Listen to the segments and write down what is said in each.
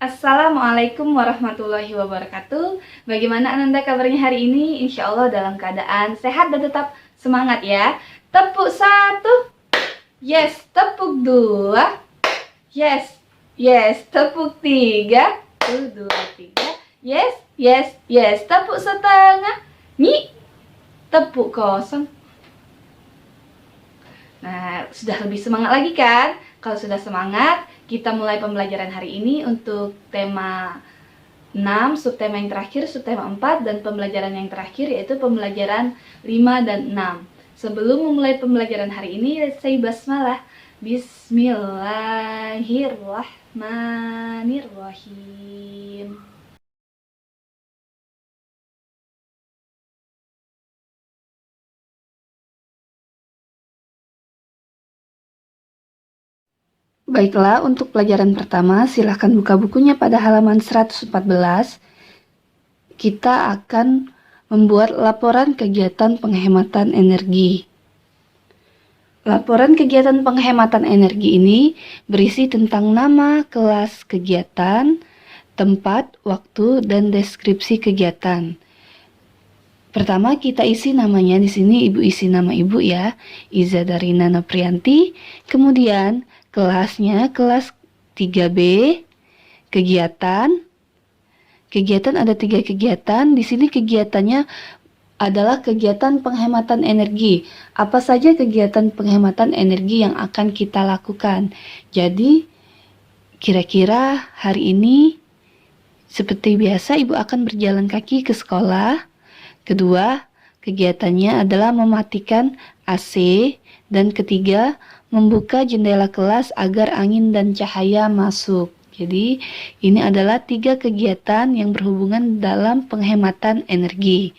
Assalamualaikum warahmatullahi wabarakatuh. Bagaimana Ananda kabarnya hari ini? Insya Allah dalam keadaan sehat dan tetap semangat ya. Tepuk satu, yes. Tepuk dua, yes, yes. Tepuk tiga, tuh dua tiga, yes, yes, yes. Tepuk setengah, nyi. Tepuk kosong. Nah, sudah lebih semangat lagi kan? Kalau sudah semangat, kita mulai pembelajaran hari ini untuk tema 6, subtema yang terakhir, subtema 4, dan pembelajaran yang terakhir yaitu pembelajaran 5 dan 6. Sebelum memulai pembelajaran hari ini, saya basmalah. Bismillahirrahmanirrahim. Baiklah, untuk pelajaran pertama, silahkan buka bukunya pada halaman 114. Kita akan membuat laporan kegiatan penghematan energi. Laporan kegiatan penghematan energi ini berisi tentang nama, kelas kegiatan, tempat, waktu, dan deskripsi kegiatan. Pertama kita isi namanya, di sini ibu isi nama ibu ya, Iza Darina Noprianti. Kemudian kelasnya kelas 3B, kegiatan ada 3 kegiatan. Di sini kegiatannya adalah kegiatan penghematan energi. Apa saja kegiatan penghematan energi yang akan kita lakukan? Jadi kira-kira hari ini seperti biasa ibu akan berjalan kaki ke sekolah. Kedua, kegiatannya adalah mematikan AC, dan ketiga, membuka jendela kelas agar angin dan cahaya masuk. Jadi, ini adalah 3 kegiatan yang berhubungan dalam penghematan energi.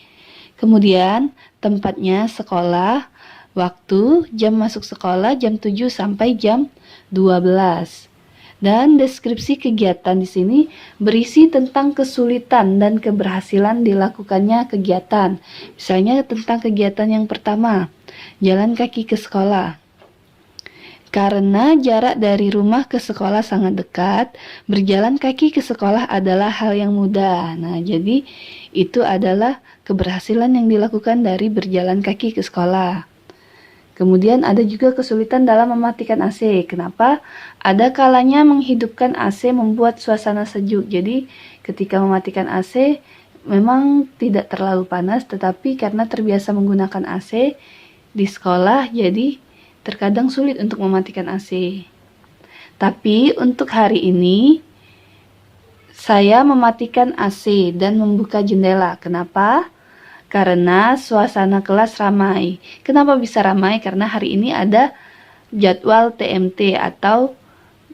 Kemudian, tempatnya sekolah, waktu, jam masuk sekolah jam 7 sampai jam 12. Dan deskripsi kegiatan di sini berisi tentang kesulitan dan keberhasilan dilakukannya kegiatan. Misalnya tentang kegiatan yang pertama, jalan kaki ke sekolah. Karena jarak dari rumah ke sekolah sangat dekat, berjalan kaki ke sekolah adalah hal yang mudah. Nah, jadi itu adalah keberhasilan yang dilakukan dari berjalan kaki ke sekolah. Kemudian ada juga kesulitan dalam mematikan AC. Kenapa? Ada kalanya menghidupkan AC membuat suasana sejuk. Jadi ketika mematikan AC memang tidak terlalu panas, tetapi karena terbiasa menggunakan AC di sekolah, jadi terkadang sulit untuk mematikan AC. Tapi untuk hari ini saya mematikan AC dan membuka jendela. Kenapa? Karena suasana kelas ramai. Kenapa bisa ramai? Karena hari ini ada jadwal TMT atau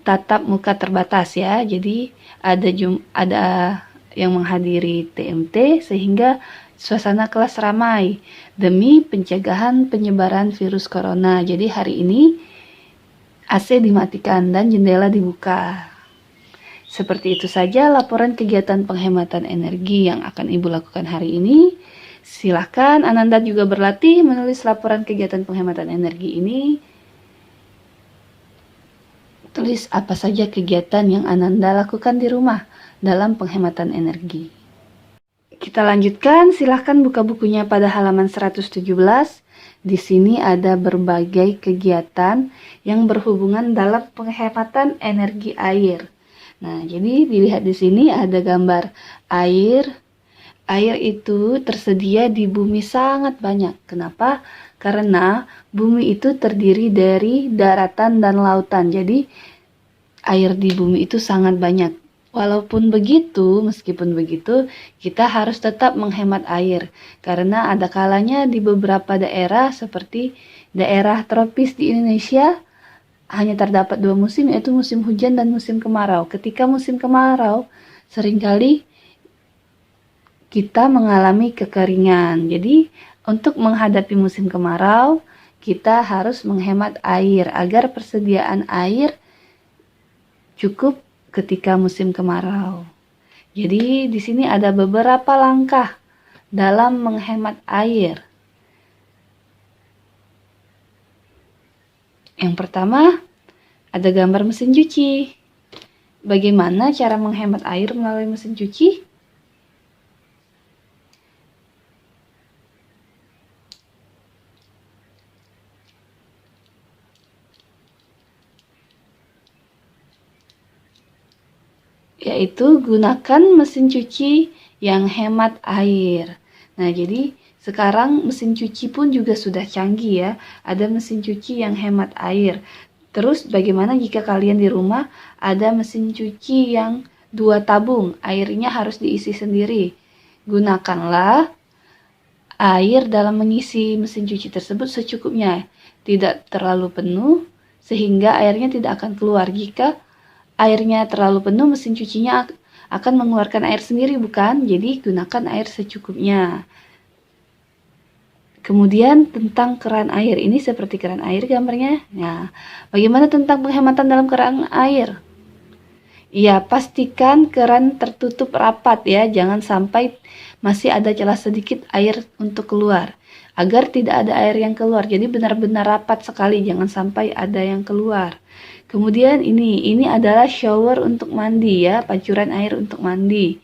tatap muka terbatas ya. Jadi ada yang menghadiri TMT sehingga suasana kelas ramai demi pencegahan penyebaran virus corona. Jadi hari ini AC dimatikan dan jendela dibuka. Seperti itu saja laporan kegiatan penghematan energi yang akan Ibu lakukan hari ini. Silahkan Ananda juga berlatih menulis laporan kegiatan penghematan energi ini. Tulis apa saja kegiatan yang Ananda lakukan di rumah dalam penghematan energi. Kita lanjutkan, silahkan buka bukunya pada halaman 117. Di sini ada berbagai kegiatan yang berhubungan dalam penghematan energi air. Nah, jadi dilihat di sini ada gambar air. Air itu tersedia di bumi sangat banyak. Kenapa? Karena bumi itu terdiri dari daratan dan lautan. Jadi air di bumi itu sangat banyak. Meskipun begitu, kita harus tetap menghemat air. Karena ada kalanya di beberapa daerah seperti daerah tropis di Indonesia hanya terdapat 2 musim, yaitu musim hujan dan musim kemarau. Ketika musim kemarau, seringkali kita mengalami kekeringan. Jadi, untuk menghadapi musim kemarau, kita harus menghemat air agar persediaan air cukup ketika musim kemarau. Jadi, di sini ada beberapa langkah dalam menghemat air. Yang pertama, ada gambar mesin cuci. Bagaimana cara menghemat air melalui mesin cuci? Yaitu gunakan mesin cuci yang hemat air. Nah, jadi sekarang mesin cuci pun juga sudah canggih ya. Ada mesin cuci yang hemat air. Terus bagaimana jika kalian di rumah ada mesin cuci yang 2 tabung, airnya harus diisi sendiri. Gunakanlah air dalam mengisi mesin cuci tersebut secukupnya, tidak terlalu penuh sehingga airnya tidak akan keluar. Jika airnya terlalu penuh, mesin cucinya akan mengeluarkan air sendiri, bukan? Jadi gunakan air secukupnya. Kemudian tentang keran air, ini seperti keran air gambarnya. Nah, bagaimana tentang penghematan dalam keran air? Ya, pastikan keran tertutup rapat ya, jangan sampai masih ada celah sedikit air untuk keluar. Agar tidak ada air yang keluar, jadi benar-benar rapat sekali, jangan sampai ada yang keluar. Kemudian ini adalah shower untuk mandi ya, pancuran air untuk mandi.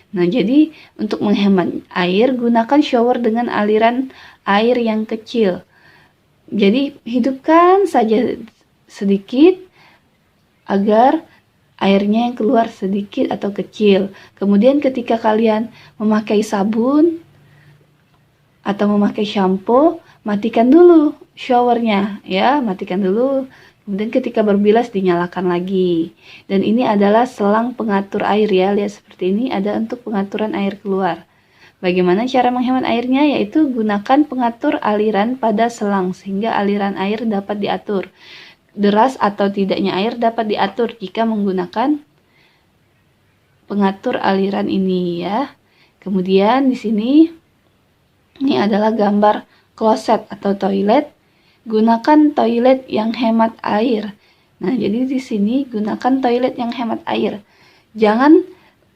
Nah, jadi untuk menghemat air, gunakan shower dengan aliran air yang kecil. Jadi hidupkan saja sedikit agar airnya yang keluar sedikit atau kecil. Kemudian ketika kalian memakai sabun atau memakai shampoo, matikan dulu showernya ya, matikan dulu. Kemudian ketika berbilas dinyalakan lagi. Dan ini adalah selang pengatur air ya. Lihat seperti ini ada untuk pengaturan air keluar. Bagaimana cara menghemat airnya? Yaitu gunakan pengatur aliran pada selang sehingga aliran air dapat diatur. Deras atau tidaknya air dapat diatur jika menggunakan pengatur aliran ini ya. Kemudian di sini ini adalah gambar kloset atau toilet. Gunakan toilet yang hemat air. Nah, jadi di sini gunakan toilet yang hemat air. Jangan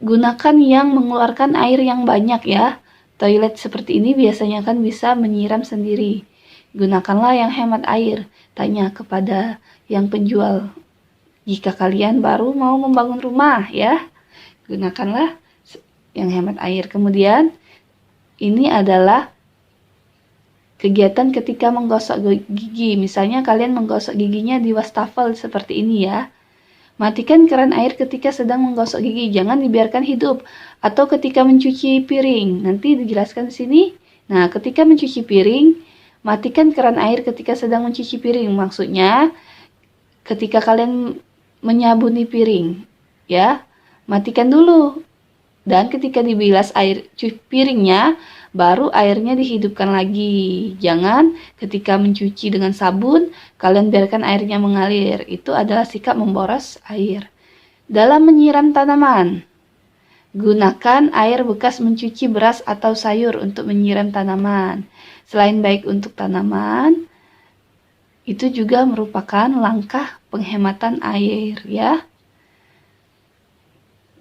gunakan yang mengeluarkan air yang banyak ya. Toilet seperti ini biasanya kan bisa menyiram sendiri. Gunakanlah yang hemat air. Tanya kepada yang penjual. Jika kalian baru mau membangun rumah ya, gunakanlah yang hemat air. Kemudian ini adalah kegiatan ketika menggosok gigi. Misalnya kalian menggosok giginya di wastafel seperti ini ya. Matikan keran air ketika sedang menggosok gigi, jangan dibiarkan hidup. Atau ketika mencuci piring, nanti dijelaskan di sini. Nah, ketika mencuci piring, matikan keran air ketika sedang mencuci piring. Maksudnya, ketika kalian menyabuni piring, ya, matikan dulu. Dan ketika dibilas air piringnya, baru airnya dihidupkan lagi. Jangan ketika mencuci dengan sabun, kalian biarkan airnya mengalir. Itu adalah sikap memboros air. Dalam menyiram tanaman, gunakan air bekas mencuci beras atau sayur untuk menyiram tanaman. Selain baik untuk tanaman, itu juga merupakan langkah penghematan air ya.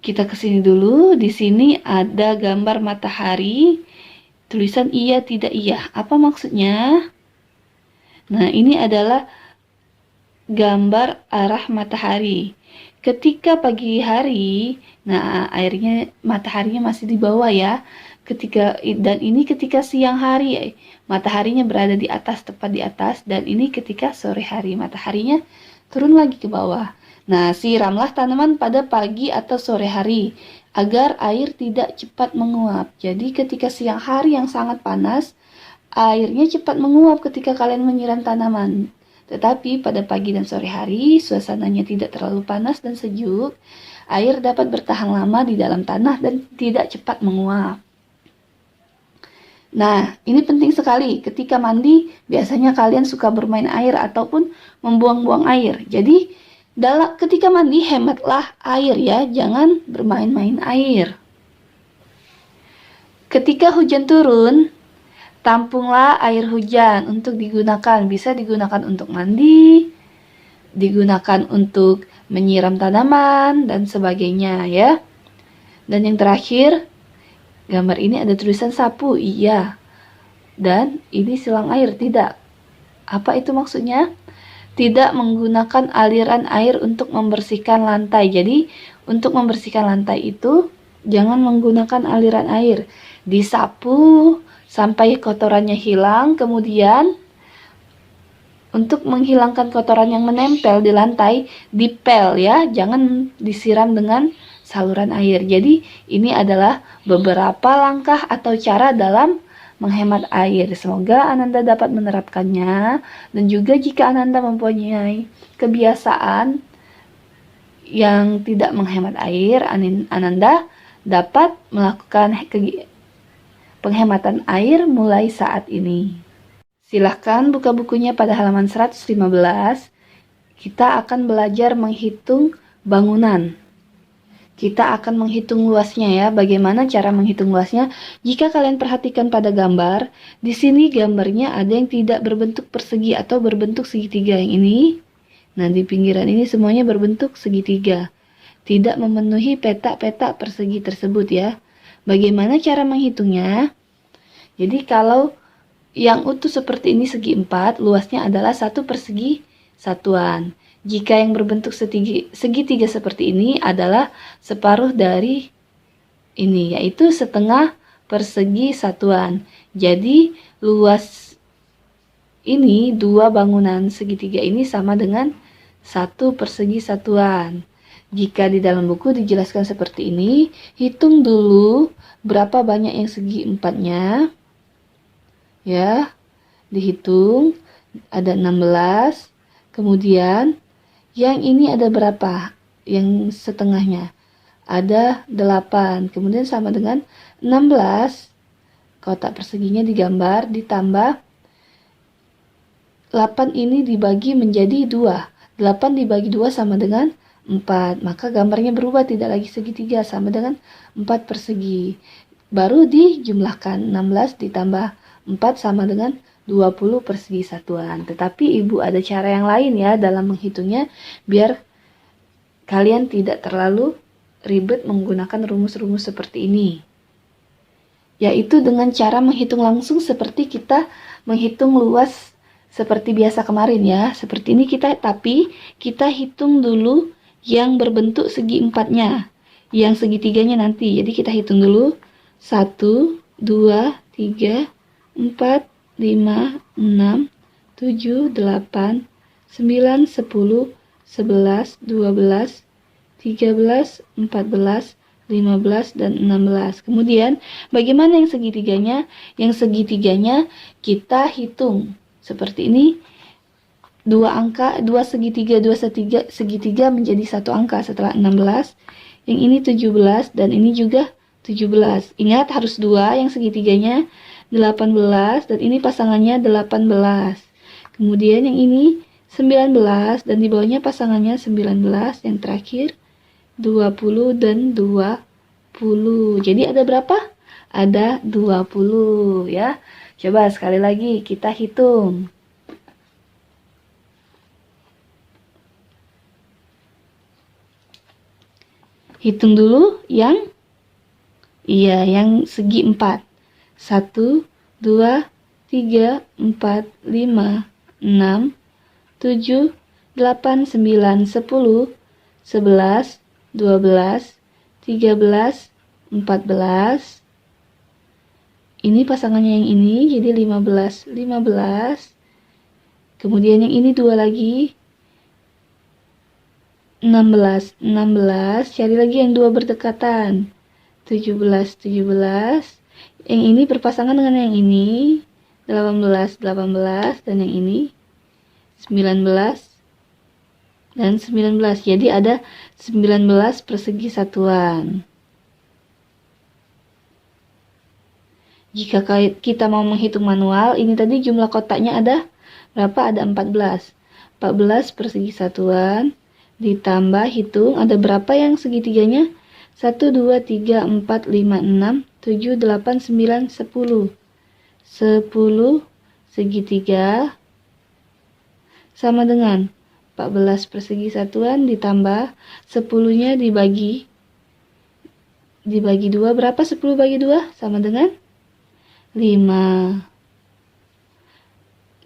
Kita kesini dulu. Di sini ada gambar matahari. Tulisan iya tidak iya. Apa maksudnya? Nah, ini adalah gambar arah matahari. Ketika pagi hari, nah airnya mataharinya masih di bawah ya. Dan ini ketika siang hari, mataharinya berada di atas, tepat di atas, dan ini ketika sore hari, mataharinya turun lagi ke bawah. Nah, siramlah tanaman pada pagi atau sore hari agar air tidak cepat menguap. Jadi ketika siang hari yang sangat panas, airnya cepat menguap ketika kalian menyiram tanaman. Tetapi pada pagi dan sore hari, suasananya tidak terlalu panas dan sejuk, air dapat bertahan lama di dalam tanah dan tidak cepat menguap. Nah, ini penting sekali. Ketika mandi, biasanya kalian suka bermain air ataupun membuang-buang air. Jadi, ketika mandi, hematlah air ya, jangan bermain-main air. Ketika hujan turun, tampunglah air hujan untuk digunakan. Bisa digunakan untuk mandi, digunakan untuk menyiram tanaman, dan sebagainya ya. Dan yang terakhir, gambar ini ada tulisan sapu, iya. Dan ini silang air, tidak. Apa itu maksudnya? Tidak menggunakan aliran air untuk membersihkan lantai. Jadi Untuk membersihkan lantai itu, jangan menggunakan aliran air. Disapu sampai kotorannya hilang, kemudian untuk menghilangkan kotoran yang menempel di lantai, dipel ya, jangan disiram dengan saluran air. Jadi ini adalah beberapa langkah atau cara dalam menghemat air. Semoga Ananda dapat menerapkannya, dan juga jika Ananda mempunyai kebiasaan yang tidak menghemat air, Ananda dapat melakukan penghematan air mulai saat ini. Silahkan buka bukunya pada halaman 115. Kita akan belajar menghitung bangunan. Kita akan menghitung luasnya ya. Bagaimana cara menghitung luasnya? Jika kalian perhatikan pada gambar, di sini gambarnya ada yang tidak berbentuk persegi atau berbentuk segitiga. Yang ini, nah di pinggiran ini semuanya berbentuk segitiga. Tidak memenuhi peta-peta persegi tersebut ya. Bagaimana cara menghitungnya? Jadi kalau yang utuh seperti ini segi 4, luasnya adalah 1 persegi satuan. Jika yang berbentuk segitiga seperti ini adalah separuh dari ini, yaitu setengah persegi satuan. Jadi luas ini, dua bangunan segitiga ini sama dengan 1 persegi satuan. Jika di dalam buku dijelaskan seperti ini, hitung dulu berapa banyak yang segi 4-nya. Ya, dihitung ada 16. Kemudian yang ini ada berapa? Yang setengahnya ada 8. Kemudian sama dengan 16. Kotak perseginya digambar, ditambah 8 ini dibagi menjadi 2. 8 dibagi 2 sama dengan 4. Maka gambarnya berubah, tidak lagi segitiga, sama dengan 4 persegi. Baru dijumlahkan, 16 ditambah 4 sama dengan 20 persegi satuan. Tetapi ibu ada cara yang lain ya dalam menghitungnya, biar kalian tidak terlalu ribet menggunakan rumus-rumus seperti ini. Yaitu dengan cara menghitung langsung seperti kita menghitung luas seperti biasa kemarin ya. Seperti ini tapi kita hitung dulu yang berbentuk segi 4-nya. Yang segitiganya nanti. Jadi kita hitung dulu 1, 2, 3, 4, 5, 6, 7, 8, 9, 10, 11, 12, 13, 14, 15, dan 16. Kemudian bagaimana yang segitiganya? Yang segitiganya kita hitung seperti ini. Dua angka, dua segitiga segitiga menjadi satu angka setelah 16. Yang ini 17 dan ini juga 17. Ingat harus dua, yang segitiganya 18 dan ini pasangannya 18. Kemudian yang ini 19 dan di bawahnya pasangannya 19. Yang terakhir 20 dan 20. Jadi ada berapa? Ada 20 ya. Coba sekali lagi kita hitung. Hitung dulu yang segi 4. 1, 2, 3, 4, 5, 6, 7, 8, 9, 10, 11, 12, 13, 14. Ini pasangannya yang ini, jadi 15, 15. Kemudian yang ini dua lagi, 16, 16. Cari lagi yang dua berdekatan, 17, 17. Yang ini berpasangan dengan yang ini, 18, 18, dan yang ini 19 dan 19. Jadi ada 19 persegi satuan. Jika kita mau menghitung manual, ini tadi jumlah kotaknya ada berapa? Ada 14. 14 persegi satuan, ditambah hitung ada berapa yang segitiganya? 1, 2, 3, 4, 5, 6, 7, 8, 9, 10. 10 segitiga sama dengan 14 persegi satuan ditambah 10-nya dibagi 2. Berapa 10 bagi 2? Sama dengan 5.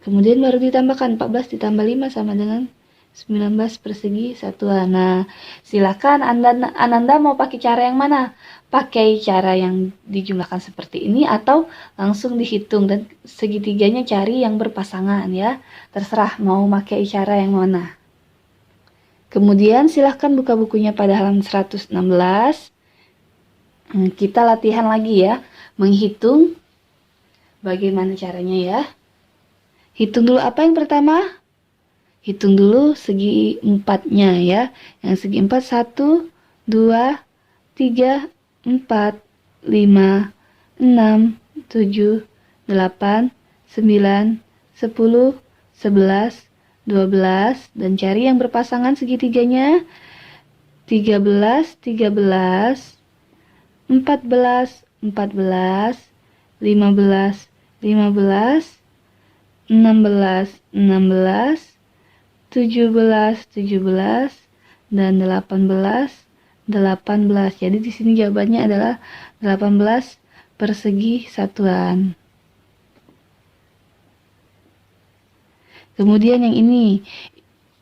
Kemudian baru ditambahkan 14 ditambah 5 sama dengan 19 persegi satuan. Nah, silakan Ananda mau pakai cara yang mana? Pakai cara yang dijumlahkan seperti ini atau langsung dihitung dan segitiganya cari yang berpasangan ya. Terserah mau pakai cara yang mana. Kemudian silahkan buka bukunya pada halaman 116. Kita latihan lagi ya, menghitung. Bagaimana caranya ya? Hitung dulu apa yang pertama? Hitung dulu segi empatnya ya. Yang segi empat 1, 2, 3, 4, 5, 6, 7, 8, 9, 10, 11, 12. Dan cari yang berpasangan segitiganya. 13, 13, 14, 14, 15, 15, 16, 16, 17, 17, dan 18, 18. Jadi di sini jawabannya adalah 18 persegi satuan. Kemudian yang ini,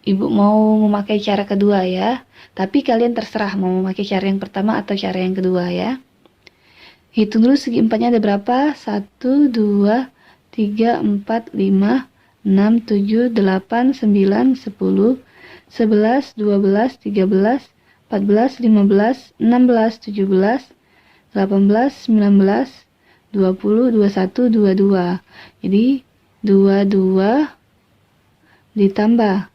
Ibu mau memakai cara kedua ya. Tapi kalian terserah mau memakai cara yang pertama atau cara yang kedua ya. Hitung dulu segi empatnya ada berapa? 1, 2, 3, 4, 5, 6, 7, 8, 9, 10, 11, 12, 13, 14, 15, 16, 17, 18, 19, 20, 21, 22. Jadi 22 ditambah.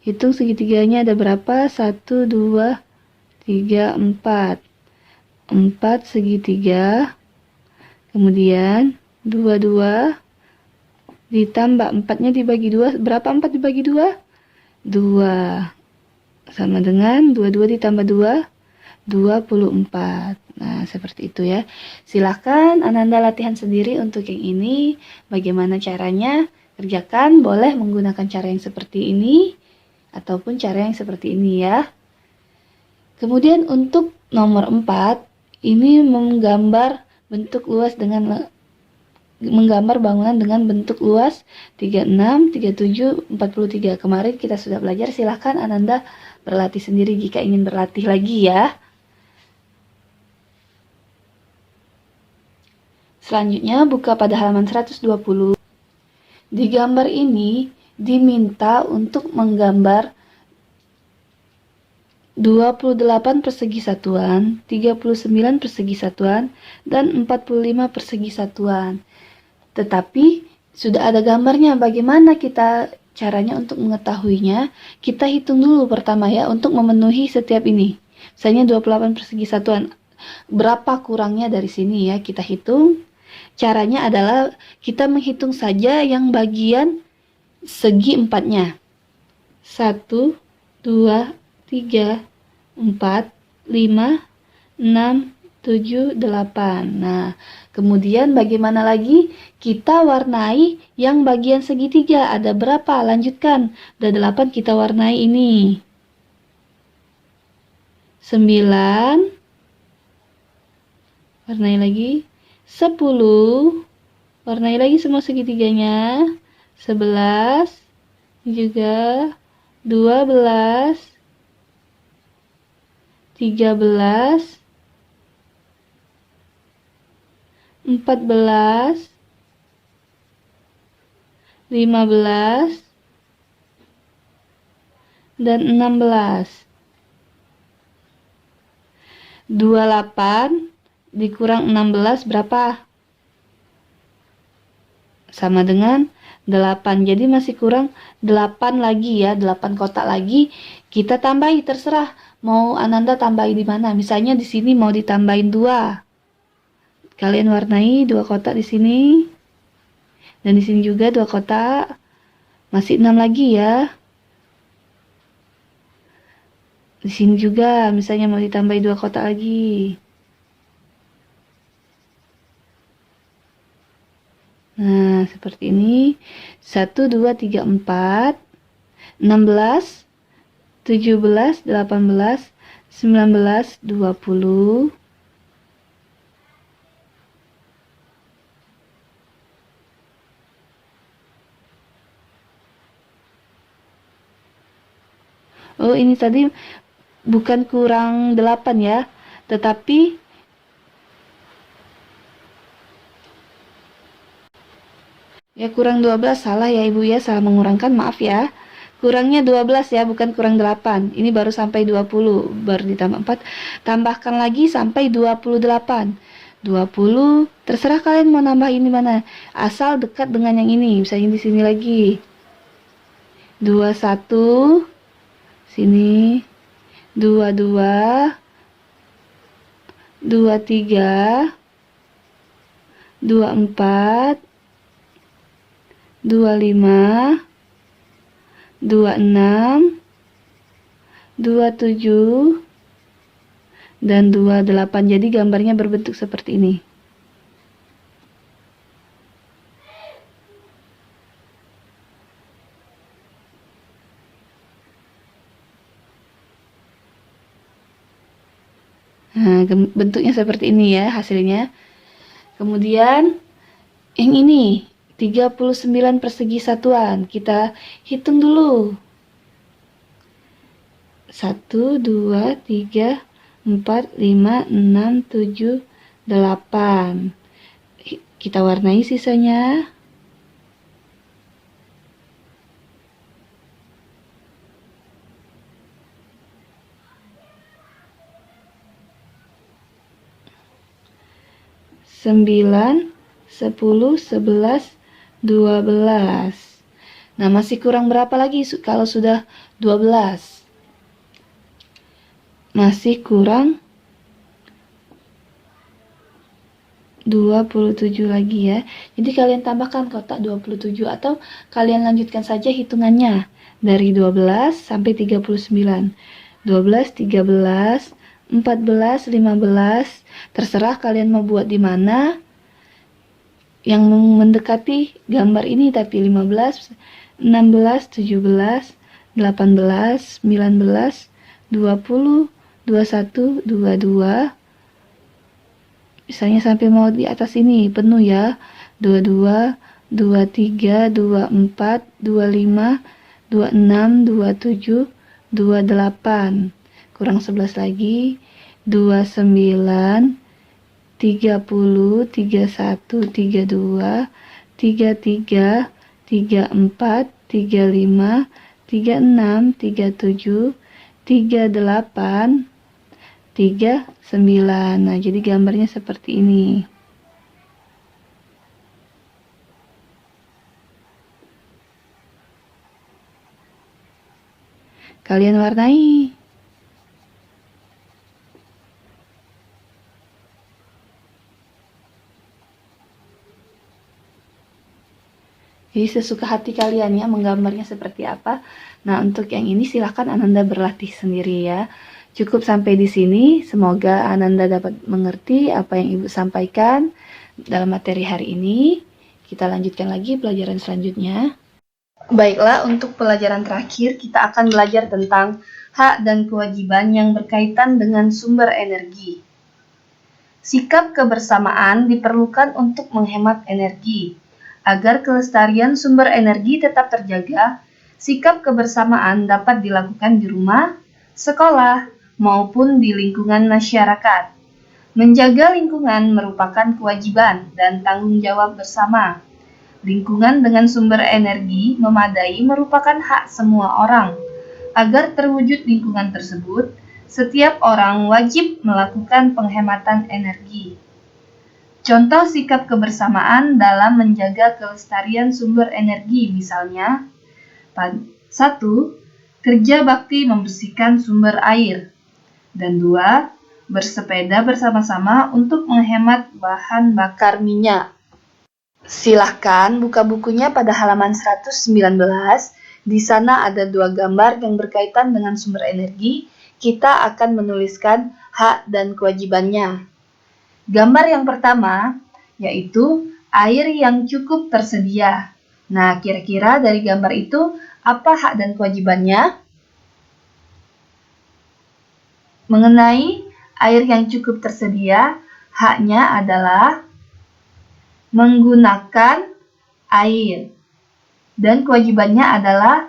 Hitung segitiganya ada berapa? 1, 2, 3, 4. 4 segitiga. Kemudian 22 ditambah 4-nya dibagi 2. Berapa 4 dibagi 2? 2. Sama dengan 22 ditambah 2, 24. Nah, seperti itu ya. Silahkan Ananda latihan sendiri untuk yang ini. Bagaimana caranya? Kerjakan, boleh menggunakan cara yang seperti ini ataupun cara yang seperti ini ya. Kemudian untuk nomor 4, ini menggambar bentuk luas dengan menggambar bangunan dengan bentuk luas 36, 37, 43. Kemarin kita sudah belajar, silahkan Ananda berlatih sendiri jika ingin berlatih lagi ya. Selanjutnya buka pada halaman 120. Di gambar ini diminta untuk menggambar 28 persegi satuan, 39 persegi satuan, dan 45 persegi satuan. Tetapi sudah ada gambarnya. Bagaimana kita caranya untuk mengetahuinya? Kita hitung dulu pertama ya untuk memenuhi setiap ini. Misalnya 28 persegi satuan. Berapa kurangnya dari sini ya? Kita hitung. Caranya adalah kita menghitung saja yang bagian segi empatnya. 1, 2, 3, 4, 5, 6, 7, 8. Nah, kemudian bagaimana lagi? Kita warnai yang bagian segitiga. Ada berapa? Lanjutkan. Ada 8 kita warnai ini. 9. Warnai lagi. 10. Warnai lagi semua segitiganya. 11. Juga. 12. 13. 14, 15, dan 16. 28 dikurang 16 berapa? Sama dengan 8. Jadi masih kurang 8 lagi ya, 8 kotak lagi. Kita tambahi, terserah mau Ananda tambahi di mana. Misalnya di sini mau ditambahin 2. Kalian warnai 2 kotak di sini. Dan di sini juga 2 kotak. Masih 6 lagi ya. Di sini juga misalnya mau ditambahi 2 kotak lagi. Nah, seperti ini. 1, 2, 3, 4, 16, 17, 18, 19, 20. Oh, ini tadi bukan kurang 8 ya, tetapi ya kurang 12, salah ya Ibu ya, salah mengurangkan, maaf ya. Kurangnya 12 ya, bukan kurang 8. Ini baru sampai 20, baru ditambah 4. Tambahkan lagi sampai 28. 20, terserah kalian mau nambah ini mana. Asal dekat dengan yang ini, misalnya di sini lagi. 21, sini. 22, 23, 24, 25, 26, 27, dan 28. Jadi gambarnya berbentuk seperti ini. Nah, bentuknya seperti ini ya hasilnya. Kemudian yang ini 39 persegi satuan. Kita hitung dulu. 1, 2, 3, 4, 5, 6, 7, 8. Kita warnai sisanya. Sembilan, 10, 11, 12. Nah, masih kurang berapa lagi kalau sudah 12? Masih kurang 27 lagi ya. Jadi kalian tambahkan kotak 27 atau kalian lanjutkan saja hitungannya dari 12 sampai 39. 12, 13, 14, 15, terserah kalian mau buat di mana yang mendekati gambar ini, tapi 15, 16, 17, 18, 19, 20, 21, 22, misalnya sampai mau di atas ini penuh ya, 22, 23, 24, 25, 26, 27, 28, kurang 11 lagi, 29, 30, 31, 32, 33, 34, 35, 36, 37, 38, 39. Nah, jadi gambarnya seperti ini. Kalian warnai. Jadi sesuka hati kalian ya menggambarnya seperti apa. Nah, untuk yang ini silahkan Ananda berlatih sendiri ya. Cukup sampai di sini. Semoga Ananda dapat mengerti apa yang Ibu sampaikan dalam materi hari ini. Kita lanjutkan lagi pelajaran selanjutnya. Baiklah, untuk pelajaran terakhir kita akan belajar tentang hak dan kewajiban yang berkaitan dengan sumber energi. Sikap kebersamaan diperlukan untuk menghemat energi. Agar kelestarian sumber energi tetap terjaga, sikap kebersamaan dapat dilakukan di rumah, sekolah, maupun di lingkungan masyarakat. Menjaga lingkungan merupakan kewajiban dan tanggung jawab bersama. Lingkungan dengan sumber energi memadai merupakan hak semua orang. Agar terwujud lingkungan tersebut, setiap orang wajib melakukan penghematan energi. Contoh sikap kebersamaan dalam menjaga kelestarian sumber energi misalnya 1. Kerja bakti membersihkan sumber air. Dan 2. Bersepeda bersama-sama untuk menghemat bahan bakar minyak. Silahkan buka bukunya pada halaman 119. Di sana ada 2 gambar yang berkaitan dengan sumber energi. Kita akan menuliskan hak dan kewajibannya. Gambar yang pertama yaitu air yang cukup tersedia. Nah, kira-kira dari gambar itu apa hak dan kewajibannya? Mengenai air yang cukup tersedia, haknya adalah menggunakan air. Dan kewajibannya adalah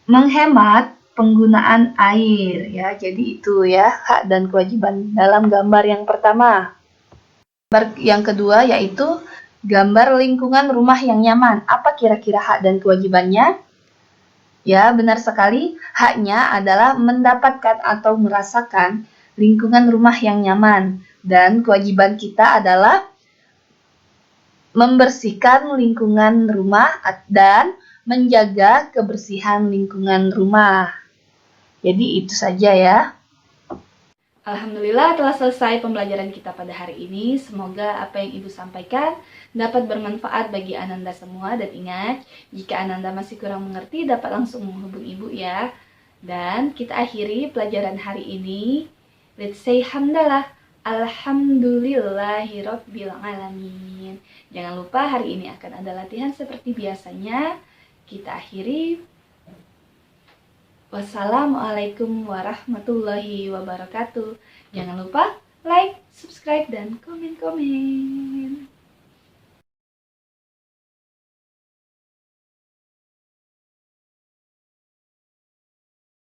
menghemat penggunaan air ya. Jadi itu ya hak dan kewajiban dalam gambar yang pertama. Gambar yang kedua yaitu gambar lingkungan rumah yang nyaman. Apa kira-kira hak dan kewajibannya? Ya, benar sekali. Haknya adalah mendapatkan atau merasakan lingkungan rumah yang nyaman. Dan kewajiban kita adalah membersihkan lingkungan rumah dan menjaga kebersihan lingkungan rumah. Jadi itu saja ya. Alhamdulillah telah selesai pembelajaran kita pada hari ini. Semoga apa yang Ibu sampaikan dapat bermanfaat bagi Ananda semua. Dan ingat, jika Ananda masih kurang mengerti dapat langsung menghubungi Ibu ya. Dan kita akhiri pelajaran hari ini. Let's say hamdalah. Alhamdulillahirabbil alamin. Jangan lupa hari ini akan ada latihan seperti biasanya. Kita akhiri. Wassalamualaikum warahmatullahi wabarakatuh. Jangan lupa like, subscribe, dan komen-komen.